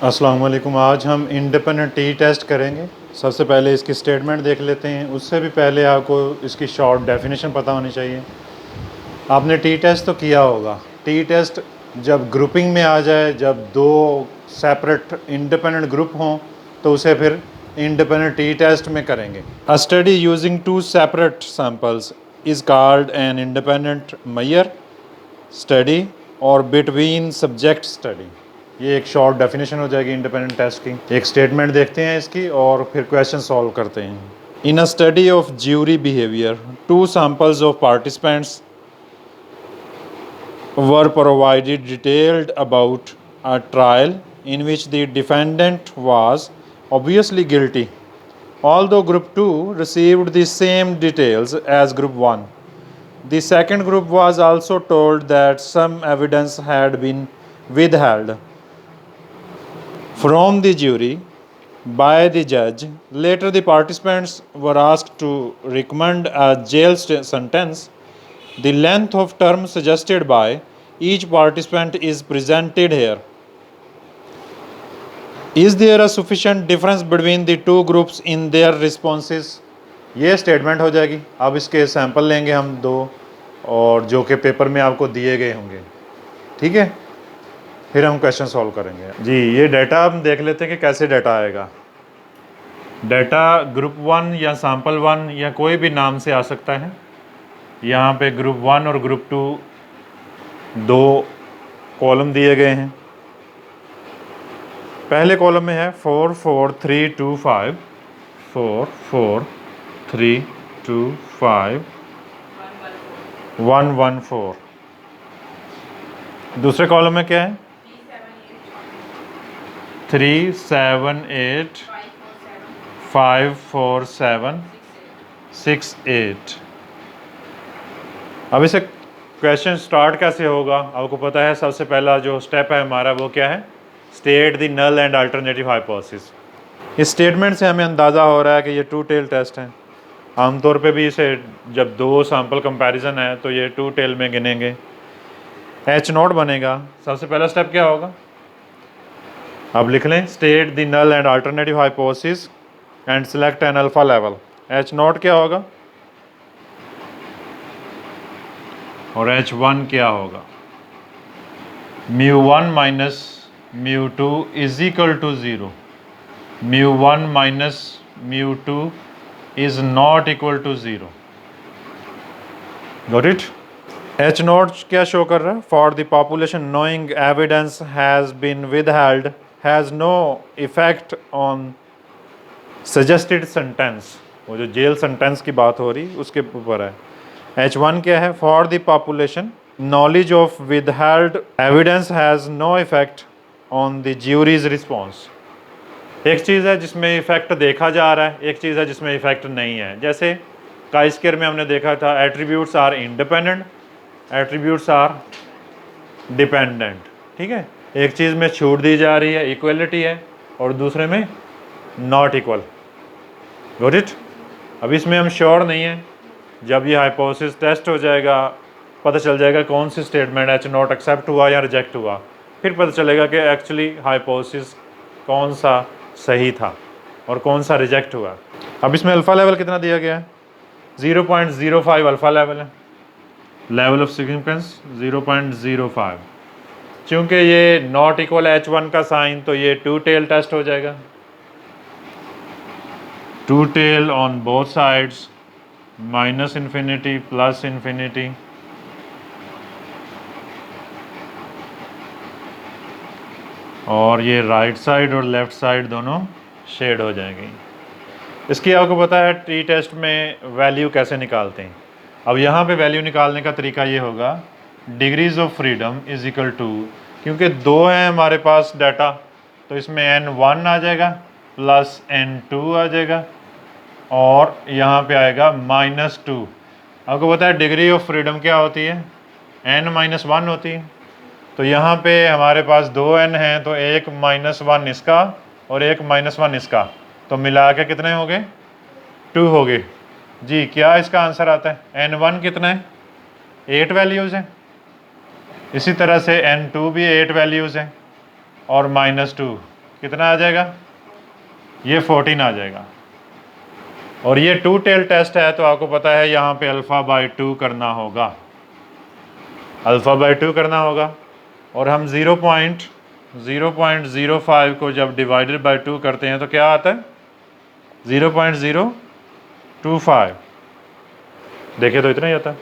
अस्सलाम वालेकुम। आज हम इंडिपेंडेंट टी टेस्ट करेंगे। सबसे पहले इसकी स्टेटमेंट देख लेते हैं। उससे भी पहले आपको इसकी शॉर्ट डेफिनेशन पता होनी चाहिए। आपने टी टेस्ट तो किया होगा। टी टेस्ट जब ग्रुपिंग में आ जाए, जब दो सेपरेट इंडिपेंडेंट ग्रुप हों, तो उसे फिर इंडिपेंडेंट टी टेस्ट में करेंगे। A study using two separate samples is called an independent measure study और बिटवीन सब्जेक्ट स्टडी। ये एक शॉर्ट डेफिनेशन हो जाएगी इंडिपेंडेंट टेस्ट की। एक स्टेटमेंट देखते हैं इसकी और फिर क्वेश्चन सॉल्व करते हैं। In a study of jury behaviour, two samples of participants were provided detailed about a trial in which the defendant was obviously guilty, although Group 2 received the same details as Group 1. The second group was also told that some evidence had been withheld from the jury by the judge. Later, the participants were asked to recommend a jail sentence. The length of term suggested by each participant is presented here. Is there a sufficient difference between the two groups in their responses? ये statement हो जाएगी। अब इसके sample लेंगे हम दो, और जो कि पेपर में आपको दिए गए होंगे, ठीक है। फिर हम क्वेश्चन सॉल्व करेंगे। जी, ये डाटा हम देख लेते हैं कि कैसे डाटा आएगा। डाटा ग्रुप 1 या सैंपल 1 या कोई भी नाम से आ सकता है। यहाँ पे ग्रुप 1 और ग्रुप 2 दो कॉलम दिए गए हैं। पहले कॉलम में है 4 4 3 2 5, 4 4 3 2 5 1 1 4। दूसरे कॉलम में क्या है? 3 7 8 5 4 7 6 8। अब इसे क्वेश्चन स्टार्ट कैसे होगा आपको पता है। सबसे पहला जो स्टेप है हमारा वो क्या है? State the null and alternative hypothesis. इस स्टेटमेंट से हमें अंदाज़ा हो रहा है कि ये टू टेल टेस्ट है। आमतौर पे भी इसे जब दो सैम्पल कंपैरिजन है तो ये टू टेल में गिनेंगे। एच नॉट बनेगा। सबसे पहला स्टेप क्या होगा? अब लिख लें, state the null and alternative hypothesis and select an alpha level. H not क्या होगा और H1 क्या होगा? μ1 minus μ2 is equal to 0। μ1 minus μ2 is not equal to 0। Got it? H not क्या शो कर रहा है? For the population knowing evidence has been withheld has no effect on suggested sentence. वो जो जेल सेंटेंस की बात हो रही उसके ऊपर है। H1 क्या है? For the population knowledge of withheld evidence has no effect on the jury's response. एक चीज़ है जिसमें इफेक्ट देखा जा रहा है, एक चीज़ है जिसमें इफेक्ट नहीं है। जैसे काइस्केर में हमने देखा था attributes are independent, attributes are dependent, ठीक है। एक चीज़ में छूट दी जा रही है, इक्वलिटी है, और दूसरे में नॉट इक्वल। Got it? अब इसमें हम श्योर नहीं है। जब ये हाइपोथेसिस टेस्ट हो जाएगा पता चल जाएगा कौन सी स्टेटमेंट H नॉट एक्सेप्ट हुआ या रिजेक्ट हुआ। फिर पता चलेगा कि एक्चुअली हाइपोथेसिस कौन सा सही था और कौन सा रिजेक्ट हुआ। अब इसमें अल्फ़ा लेवल कितना दिया गया है? 0.05 अल्फ़ा लेवल है। Level of significance 0.05। चूँकि ये नॉट इक्वल H1 का साइन, तो ये टू टेल टेस्ट हो जाएगा। Two tail on both sides, minus infinity plus infinity. और ये राइट साइड और लेफ़्ट साइड दोनों शेड हो जाएंगी। इसकी आपको पता है टी टेस्ट में वैल्यू कैसे निकालते हैं। अब यहाँ पे वैल्यू निकालने का तरीका ये होगा, degrees of freedom is equal to, क्योंकि दो हैं हमारे पास डाटा, तो इसमें N1 आ जाएगा प्लस N2 आ जाएगा, और यहाँ पे आएगा -2। आपको पता है डिग्री ऑफ फ्रीडम क्या होती है? N-1 होती है। तो यहाँ पे हमारे पास दो N हैं, तो एक -1 इसका और एक -1 इसका, तो मिला के कितने हो गए? 2 हो गए। जी, क्या इसका आंसर आता है? N1 कितना है? 8 वैल्यूज़ हैं। इसी तरह से N2 भी 8 वैल्यूज़ हैं और -2 कितना आ जाएगा, ये 14 आ जाएगा। और ये 2 टेल टेस्ट है तो आपको पता है यहाँ पे अल्फ़ा बाई 2 करना होगा, अल्फ़ा बाई 2 करना होगा। और हम 0.05 को जब डिवाइडेड बाई 2 करते हैं तो क्या आता है, 0.025। देखिए तो इतना ही आता है।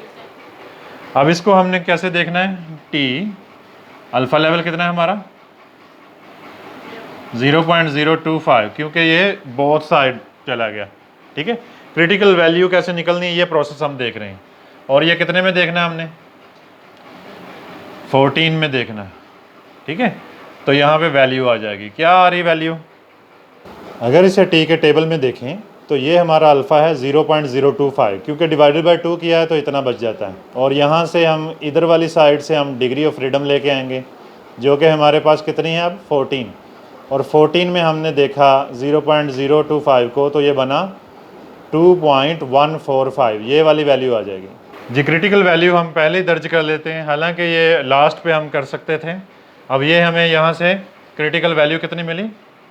अब इसको हमने कैसे देखना है, टी अल्फ़ा लेवल कितना है हमारा 0.025, क्योंकि ये बोथ साइड चला गया। ठीक है, क्रिटिकल वैल्यू कैसे निकलनी है ये प्रोसेस हम देख रहे हैं। और ये कितने में देखना है हमने, 14 में देखना है। ठीक है, तो यहाँ पे वैल्यू आ जाएगी, क्या आ रही वैल्यू, अगर इसे टी के टेबल में देखें तो ये हमारा अल्फ़ा है 0.025, क्योंकि डिवाइडेड बाय 2 किया है तो इतना बच जाता है। और यहाँ से हम इधर वाली साइड से हम डिग्री ऑफ फ्रीडम लेके आएंगे, जो कि हमारे पास कितनी है अब 14, और 14 में हमने देखा 0.025 को तो ये बना 2.145, ये वाली वैल्यू आ जाएगी जी। क्रिटिकल वैल्यू हम पहले ही दर्ज कर लेते हैं, हालांकि ये लास्ट पे हम कर सकते थे। अब ये हमें यहाँ से क्रिटिकल वैल्यू कितनी मिली,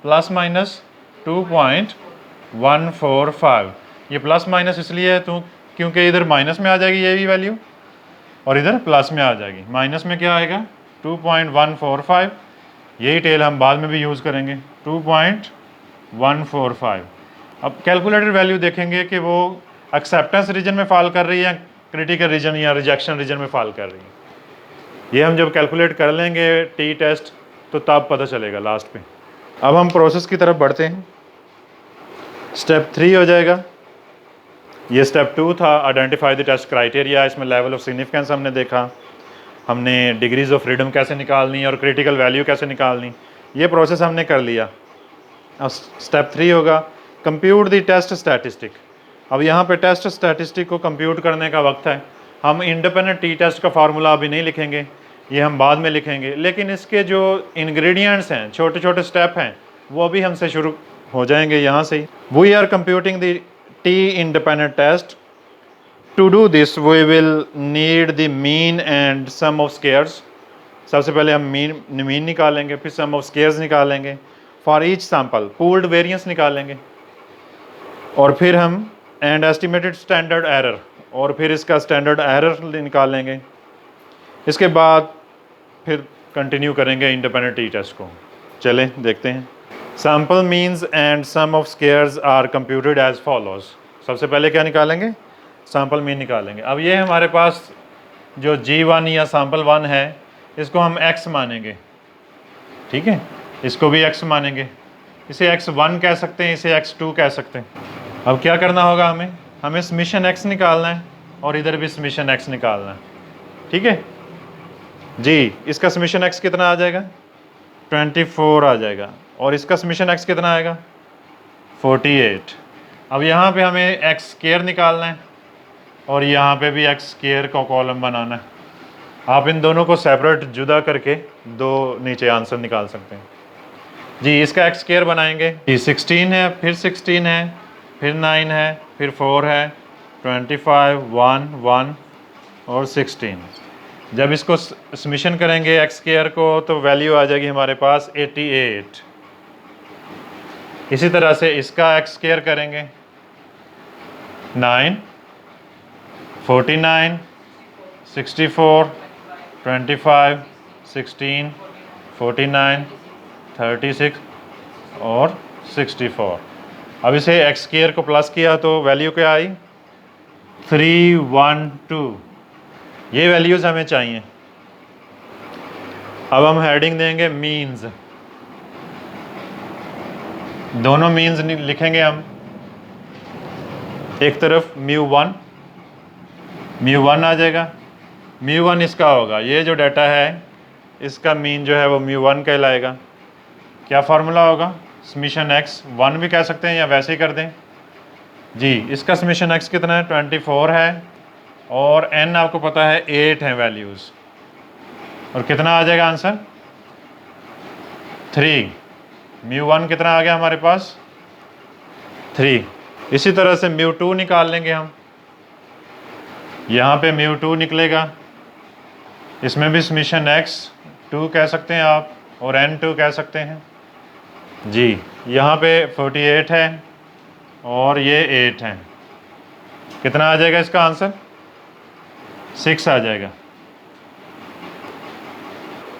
प्लस माइनस 2.145। ये प्लस माइनस इसलिए है तो क्योंकि इधर माइनस में आ जाएगी ये भी वैल्यू और इधर प्लस में आ जाएगी। माइनस में क्या आएगा 2.145, यही टेल हम बाद में भी यूज़ करेंगे 2.145। अब कैलकुलेटेड वैल्यू देखेंगे कि वो एक्सेप्टेंस रीजन में फॉल कर रही है या क्रिटिकल रीजन या रिजेक्शन रीजन में फॉल कर रही है। ये हम जब कैलकुलेट कर लेंगे टी टेस्ट तो तब पता चलेगा लास्ट पे। अब हम प्रोसेस की तरफ बढ़ते हैं। स्टेप 3 हो जाएगा, ये स्टेप 2 था, आइडेंटिफाई द टेस्ट क्राइटेरिया। इसमें लेवल ऑफ सिग्निफिकेंस हमने देखा, हमने डिग्रीज ऑफ फ्रीडम कैसे निकालनी और क्रिटिकल वैल्यू कैसे निकालनी, ये प्रोसेस हमने कर लिया। अब स्टेप 3 होगा कंप्यूट द टेस्ट स्टैटिस्टिक। अब यहाँ पे टेस्ट स्टैटिस्टिक को कंप्यूट करने का वक्त है। हम इंडिपेंडेंट टी टेस्ट का फार्मूला अभी नहीं लिखेंगे, ये हम बाद में लिखेंगे, लेकिन इसके जो इंग्रेडिएंट्स हैं, छोटे छोटे स्टेप हैं, वो अभी हमसे शुरू हो जाएंगे यहाँ से ही। We are computing the T independent test. To do this we will need the mean and sum of squares. सबसे पहले हम मीन निकालेंगे, फिर सम ऑफ स्केयर्स निकालेंगे, for each sample pooled variance निकालेंगे, और फिर हम एंड एस्टिमेटेड स्टैंडर्ड एरर, और फिर इसका स्टैंडर्ड एरर निकालेंगे। इसके बाद फिर कंटिन्यू करेंगे इंडिपेंडेंट टी टेस्ट को। चलें देखते हैं। Sample means and sum of squares are computed as follows. सबसे पहले क्या निकालेंगे, सैम्पल मीन निकालेंगे। अब ये हमारे पास जो G1 या सैम्पल 1 है, इसको हम x मानेंगे। ठीक है, इसको भी x मानेंगे, इसे x1 कह सकते हैं, इसे x2 कह सकते हैं। अब क्या करना होगा, हमें समेशन x निकालना है और इधर भी समेशन x निकालना है। ठीक है जी, इसका समेशन x कितना आ जाएगा 24 आ जाएगा, और इसका समेशन x कितना आएगा 48। अब यहाँ पे हमें x स्क्वायर निकालना है और यहाँ पे भी x स्क्वायर का कॉलम बनाना है। आप इन दोनों को सेपरेट जुदा करके दो नीचे आंसर निकाल सकते हैं जी। इसका x स्क्वायर बनाएंगे, ये 16 है, फिर 16 है, फिर 9 है, फिर 4 है, 25, 1, 1 और 16। जब इसको समेशन करेंगे x स्क्वायर को तो वैल्यू आ जाएगी हमारे पास 88। इसी तरह से इसका x स्क्वायर करेंगे 9, 49, 64, 25, 16, 49, 36 और 64। अब इसे x स्क्वायर को प्लस किया तो वैल्यू क्या आई 312। ये वैल्यूज़ हमें चाहिए। अब हम हेडिंग देंगे मीन्स, दोनों मीन्स लिखेंगे हम। एक तरफ μ1 आ जाएगा, μ1 इसका होगा, ये जो डाटा है इसका मीन जो है वो μ1 कहलाएगा। क्या फार्मूला होगा, समेशन x 1 भी कह सकते हैं या वैसे ही कर दें जी। इसका समेशन x कितना है 24 है, और n आपको पता है 8 है वैल्यूज़, और कितना आ जाएगा आंसर 3। μ1 कितना आ गया हमारे पास 3। इसी तरह से μ2 निकाल लेंगे हम, यहाँ पे μ2 निकलेगा, इसमें भी समेशन x 2 कह सकते हैं आप और n2 कह सकते हैं। जी यहाँ पे 48 है और ये 8 है, कितना आ जाएगा इसका आंसर? 6 आ जाएगा।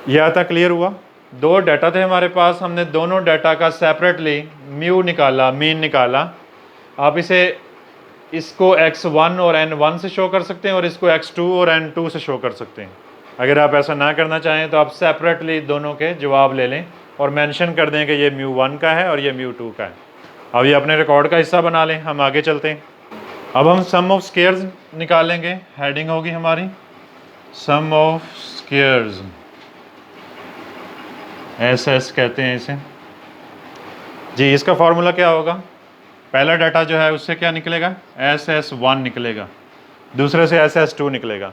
यहाँ तक क्लियर हुआ? दो डाटा थे हमारे पास, हमने दोनों डाटा का सेपरेटली म्यू निकाला, मीन निकाला। आप इसको x1 और n1 से शो कर सकते हैं और इसको x2 और n2 से शो कर सकते हैं। अगर आप ऐसा ना करना चाहें तो आप सेपरेटली दोनों के जवाब ले लें और मेंशन कर दें कि ये μ1 का है और ये μ2 का है। अब ये अपने रिकॉर्ड का हिस्सा बना लें, हम आगे चलते हैं। अब हम सम ऑफ स्क्वायर्स निकालेंगे। हेडिंग होगी हमारी सम ऑफ स्क्वायर्स, SS कहते हैं इसे। जी इसका फार्मूला क्या होगा? पहला डाटा जो है उससे क्या निकलेगा? SS1 निकलेगा, दूसरे से SS2 निकलेगा।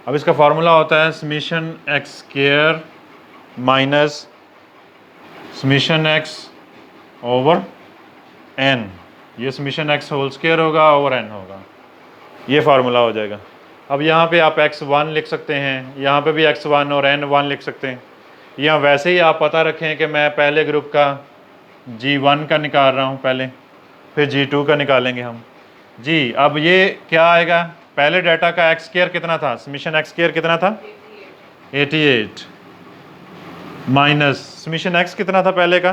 अब इसका फार्मूला होता है summation x square minus summation x over n। ये समीशन x होल स्क्वायर होगा ओवर n होगा, ये फार्मूला हो जाएगा। अब यहाँ पे आप x1 लिख सकते हैं, यहाँ पे भी x1 और n1 लिख सकते हैं। या वैसे ही आप पता रखें कि मैं पहले ग्रुप का G1 का निकाल रहा हूँ पहले, फिर G2 का निकालेंगे हम। जी अब ये क्या आएगा? पहले डाटा का x स्क्वायर कितना था? समीशन x स्क्वायर कितना था? 88 माइनस समीशन x कितना था पहले का?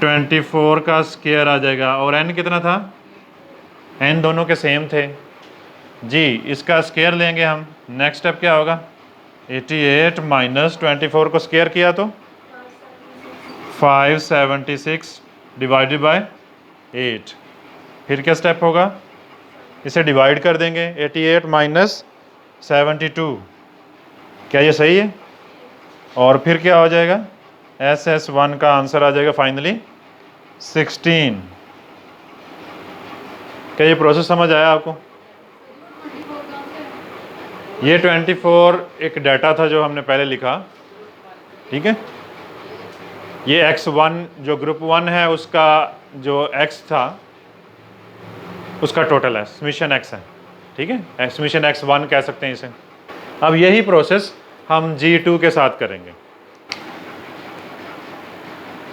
24 का स्क्वायर आ जाएगा। और n कितना था? n दोनों के सेम थे। जी इसका स्क्वायर लेंगे हम। नेक्स्ट स्टेप क्या होगा? 88 माइनस 24 को स्क्वायर किया तो 576 डिवाइडेड बाय 8। फिर क्या स्टेप होगा? इसे डिवाइड कर देंगे। 88 माइनस 72, क्या ये सही है? और फिर क्या हो जाएगा? SS1 का आंसर आ जाएगा फाइनली 16। क्या ये प्रोसेस समझ आया आपको? ये 24 एक डाटा था जो हमने पहले लिखा, ठीक है। ये x1 जो ग्रुप 1 है उसका जो x था उसका टोटल है, समीशन x है, ठीक है। समीशन x1 कह सकते हैं इसे। अब यही प्रोसेस हम G2 के साथ करेंगे।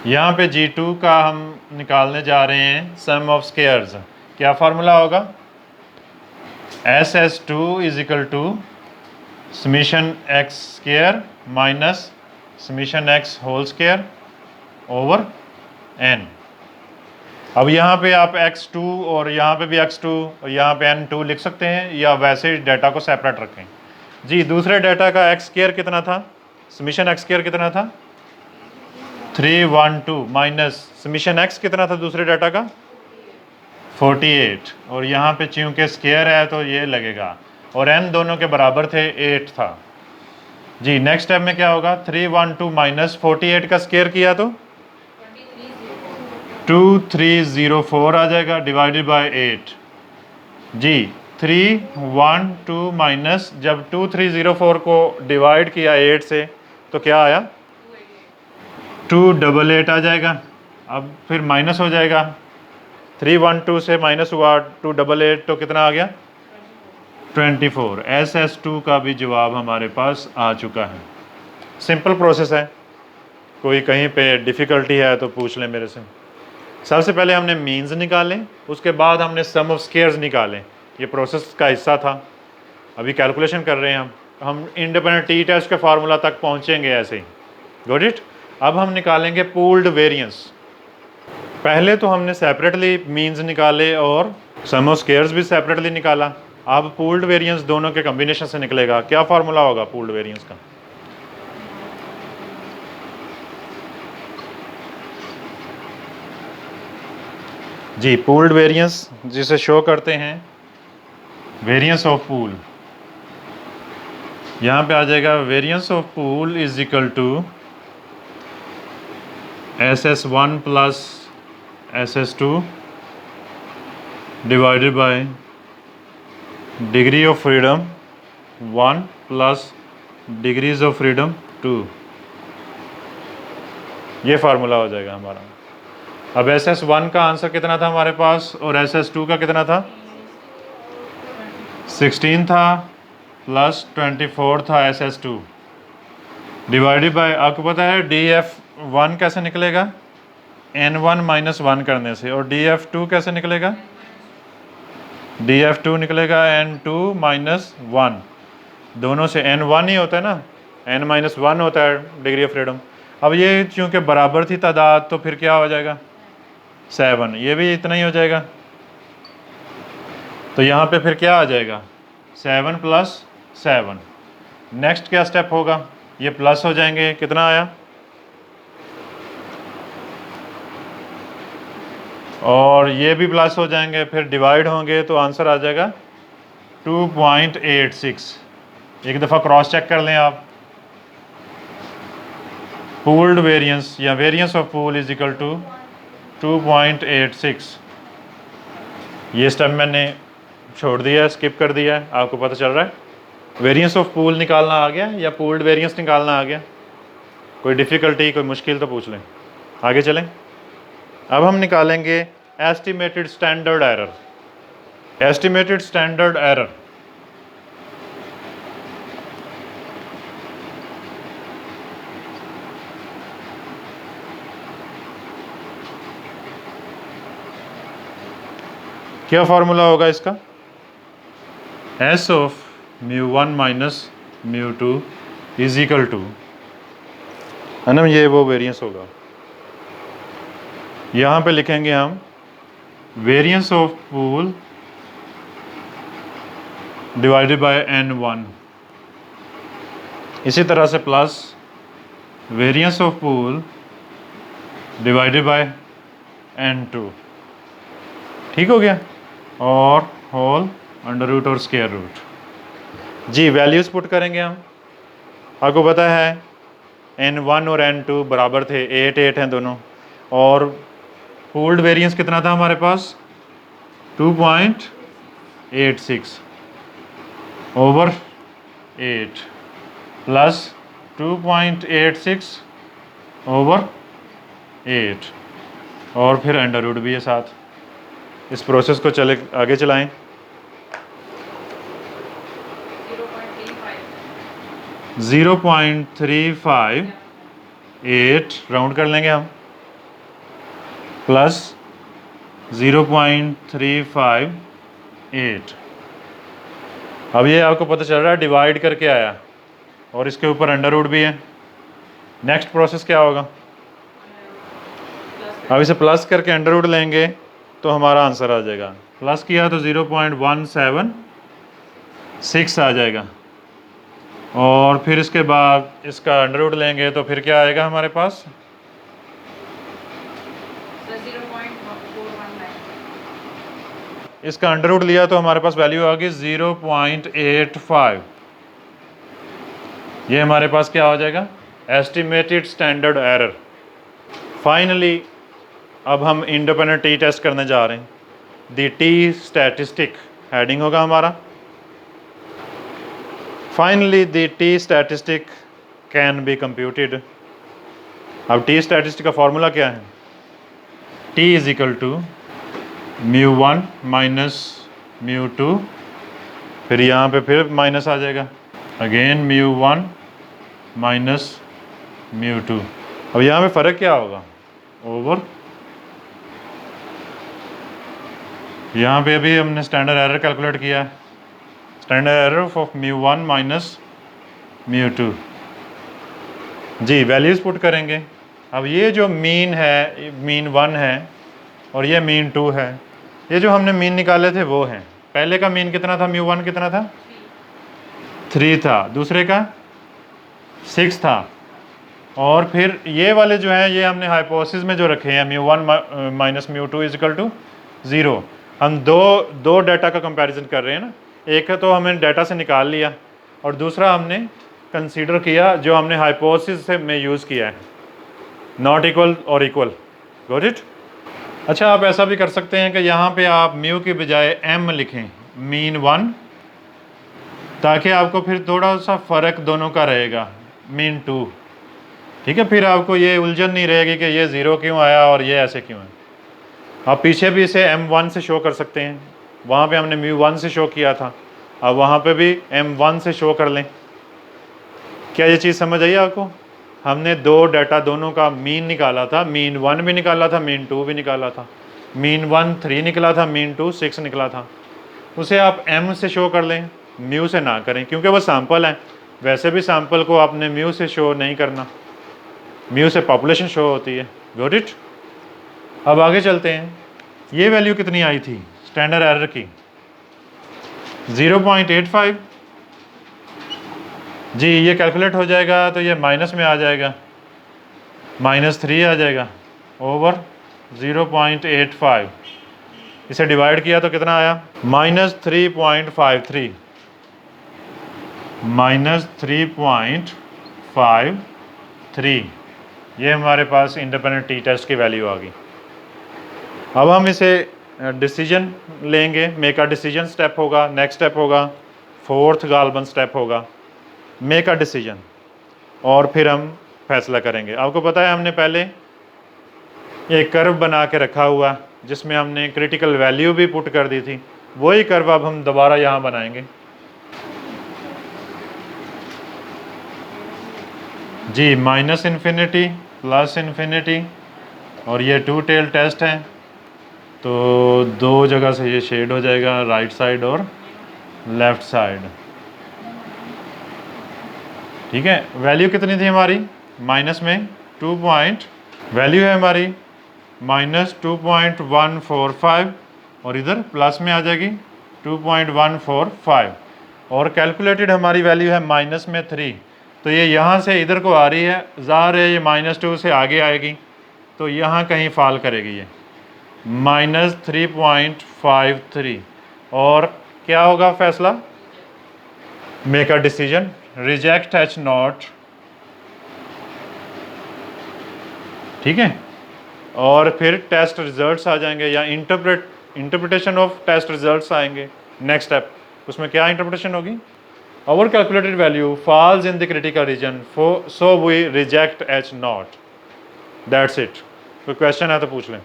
यहाँ पे G2 का हम निकालने जा रहे हैं सम ऑफ स्क्वायर्स। क्या फार्मूला होगा? SS2 is equal to summation x square minus summation x whole square over n। अब यहाँ पे आप x2 और यहाँ पे भी x2 और यहाँ पे n2 लिख सकते हैं, या वैसे ही डाटा को सेपरेट रखें। जी दूसरे डाटा का x स्क्वायर कितना था? समीशन x स्क्वायर कितना था? 312 माइनस समीशन x कितना था दूसरे डाटा का? 48। और यहाँ पे चूँकि स्क्वायर है तो ये लगेगा, और n दोनों के बराबर थे 8 था। जी नेक्स्ट स्टेप में क्या होगा? 312 माइनस 48 का स्क्वायर किया तो 2304 आ जाएगा डिवाइडेड बाय 8। जी 312 माइनस जब 2304 को डिवाइड किया 8 से तो क्या आया? 288 आ जाएगा। अब फिर माइनस हो जाएगा, 312 से माइनस हुआ 288 तो कितना आ गया? 24। SS2 का भी जवाब हमारे पास आ चुका है। सिंपल प्रोसेस है, कोई कहीं पे डिफ़िकल्टी है तो पूछ लें मेरे से। सबसे पहले हमने मीन्स निकाले, उसके बाद हमने सम ऑफ स्क्वायर्स निकाले। ये प्रोसेस का हिस्सा था। अभी कैलकुलेशन कर रहे हैं हम इंडिपेंडेंट टी टेस्ट के फार्मूला तक पहुँचेंगे ऐसे ही। Got it? अब हम निकालेंगे पूल्ड वेरिएंस। पहले तो हमने सेपरेटली मीन्स निकाले और सम ऑफ स्क्वायर्स भी सेपरेटली निकाला। अब पूल्ड वेरिएंस दोनों के कॉम्बिनेशन से निकलेगा। क्या फार्मूला होगा पूल्ड वेरिएंस का? जी पूल्ड वेरिएंस जिसे शो करते हैं वेरिएंस ऑफ पूल, यहाँ पे आ जाएगा variance of pool is equal to SS1 plus SS2 divided by degree of freedom 1 plus degrees of freedom 2। ये फार्मूला हो जाएगा हमारा। अब SS1 का आंसर कितना था हमारे पास और SS2 का कितना था? 16 था प्लस 24 था SS2 डिवाइडेड बाय, आपको पता है DF 1 कैसे निकलेगा, n1 माइनस 1 करने से, और df2 कैसे निकलेगा, df2 निकलेगा n2 माइनस 1, दोनों से n1 ही होता है ना, n माइनस 1 होता है डिग्री ऑफ फ्रीडम। अब ये चूँकि बराबर थी तादाद तो फिर क्या हो जाएगा 7, ये भी इतना ही हो जाएगा, तो यहाँ पे फिर क्या आ जाएगा 7 प्लस 7। नेक्स्ट क्या स्टेप होगा, ये प्लस हो जाएंगे, कितना आया, और ये भी प्लस हो जाएंगे, फिर डिवाइड होंगे तो आंसर आ जाएगा 2.86। एक दफ़ा क्रॉस चेक कर लें आप, पूल्ड वेरिएंस या variance of pool is equal to 2.86। ये स्टेप मैंने छोड़ दिया है, स्किप कर दिया है, आपको पता चल रहा है। वेरिएंस ऑफ पूल निकालना आ गया या पूल्ड वेरिएंस निकालना आ गया, कोई डिफ़िकल्टी कोई मुश्किल तो पूछ लें, आगे चलें। अब हम निकालेंगे estimated standard error. Estimated standard error क्या फार्मूला होगा इसका, S of μ1 minus μ2 is equal to, है ना, ये वो वेरिएंस होगा। यहाँ पे लिखेंगे हम variance of pool divided by n1, इसी तरह से plus variance of pool divided by n2, ठीक हो गया, और होल अंडर रूट और स्क्वायर रूट। जी वैल्यूज़ पुट करेंगे हम, आपको पता है n1 और n2 बराबर थे, 8 8 हैं दोनों, और पूल्ड वेरिएंस कितना था हमारे पास 2.86 ओवर 8 प्लस 2.86 ओवर 8, और फिर अंडर रूट भी है साथ। इस प्रोसेस को चले आगे चलाएं। 0.358 राउंड कर लेंगे हम, प्लस 0.358। अब ये आपको पता चल रहा है डिवाइड करके आया, और इसके ऊपर अंडर रूट भी है। नेक्स्ट प्रोसेस क्या होगा, अब इसे प्लस करके अंडर रूट लेंगे तो हमारा आंसर आ जाएगा, प्लस किया तो 0.176 आ जाएगा, और फिर इसके बाद इसका अंडर रूट लेंगे तो फिर क्या आएगा हमारे पास 0.419। इसका अंडर रूट लिया तो हमारे पास वैल्यू आ गई 0.85। ये हमारे पास क्या हो जाएगा एस्टिमेटेड स्टैंडर्ड एरर। फाइनली अब हम इंडिपेंडेंट टी टेस्ट करने जा रहे हैं। द टी स्टैटिस्टिक हेडिंग होगा हमारा। Finally the T statistic can be computed. अब टी स्टैटिस्टिक का फॉर्मूला क्या है, T is equal to μ1 minus μ2, फिर यहाँ पे फिर माइनस आ जाएगा, अगेन μ1 माइनस μ2। अब यहाँ पे फ़र्क क्या होगा ओवर, यहाँ पे अभी हमने स्टैंडर्ड एरर कैलकुलेट किया है, स्टैंडर्ड एरर ऑफ μ1 माइनस μ2। जी वैल्यूज़ पुट करेंगे। अब ये जो मीन है, मीन 1 है और ये मीन 2 है, ये जो हमने मीन निकाले थे वो हैं। पहले का मीन कितना था, μ1 कितना था 3 था, दूसरे का 6 था, और फिर ये वाले जो हैं ये हमने हाइपोथेसिस में जो रखे हैं μ1 माइनस μ2 इज इक्वल टू 0। हम दो डाटा का कंपैरिजन कर रहे हैं ना, एक तो हमने डाटा से निकाल लिया और दूसरा हमने कंसीडर किया जो हमने हाइपोथेसिस से में यूज़ किया है, नॉट इक्वल और इक्वल। Got it. अच्छा आप ऐसा भी कर सकते हैं कि यहाँ पे आप म्यू के बजाय एम लिखें, मीन 1, ताकि आपको फिर थोड़ा सा फ़र्क दोनों का रहेगा, मीन 2। ठीक है, फिर आपको ये उलझन नहीं रहेगी कि ये 0 क्यों आया और ये ऐसे क्यों है। आप पीछे भी इसे M1 से शो कर सकते हैं, वहाँ पे हमने μ1 से शो किया था, अब वहाँ पे भी M1 से शो कर लें। क्या ये चीज़ समझ आई आपको? हमने दो डाटा दोनों का मीन निकाला था, मीन 1 भी निकाला था, मीन 2 भी निकाला था। मीन 1 3 निकला था, मीन 2 6 निकला था। उसे आप m से शो कर लें, म्यू से ना करें, क्योंकि वो सैम्पल है। वैसे भी सैम्पल को आपने म्यू से शो नहीं करना, म्यू से पॉपुलेशन शो होती है। Got it. अब आगे चलते हैं। ये वैल्यू कितनी आई थी स्टैंडर्ड एरर की? 0.85। जी ये कैलकुलेट हो जाएगा तो ये माइनस में आ जाएगा, -3 आ जाएगा ओवर 0.85। इसे डिवाइड किया तो कितना आया? -3.53, -3.53। ये हमारे पास इंडिपेंडेंट टी टेस्ट की वैल्यू आ गई। अब हम इसे डिसीजन लेंगे, मेक अ डिसीजन स्टेप होगा, नेक्स्ट स्टेप होगा, फोर्थ गाल्बन स्टेप होगा, मेक अ डिसीजन, और फिर हम फैसला करेंगे। आपको पता है हमने पहले एक कर्व बना के रखा हुआ जिसमें हमने क्रिटिकल वैल्यू भी पुट कर दी थी, वही कर्व अब हम दोबारा यहाँ बनाएंगे। जी -∞, +∞, और ये 2 टेल टेस्ट है, तो दो जगह से ये शेड हो जाएगा, राइट साइड और लेफ्ट साइड। ठीक है, वैल्यू कितनी थी हमारी? माइनस में 2 पॉइंट, वैल्यू है हमारी -2.145, और इधर प्लस में आ जाएगी 2.145, और कैलकुलेटेड हमारी वैल्यू है माइनस में 3। तो ये यहाँ से इधर को आ रही है, ज़ाहिर है ये -2 से आगे आएगी, तो यहाँ कहीं फॉल करेगी ये -3.53। और क्या होगा फैसला? Make a decision, reject H0। ठीक है, और फिर टेस्ट रिजल्ट्स आ जाएंगे, या इंटरप्रिटेशन ऑफ टेस्ट रिजल्ट्स आएंगे। नेक्स्ट स्टेप, उसमें क्या इंटरप्रिटेशन होगी? Our calculated value falls in the critical region, so we reject H0। That's it. कोई क्वेश्चन है तो पूछ लें।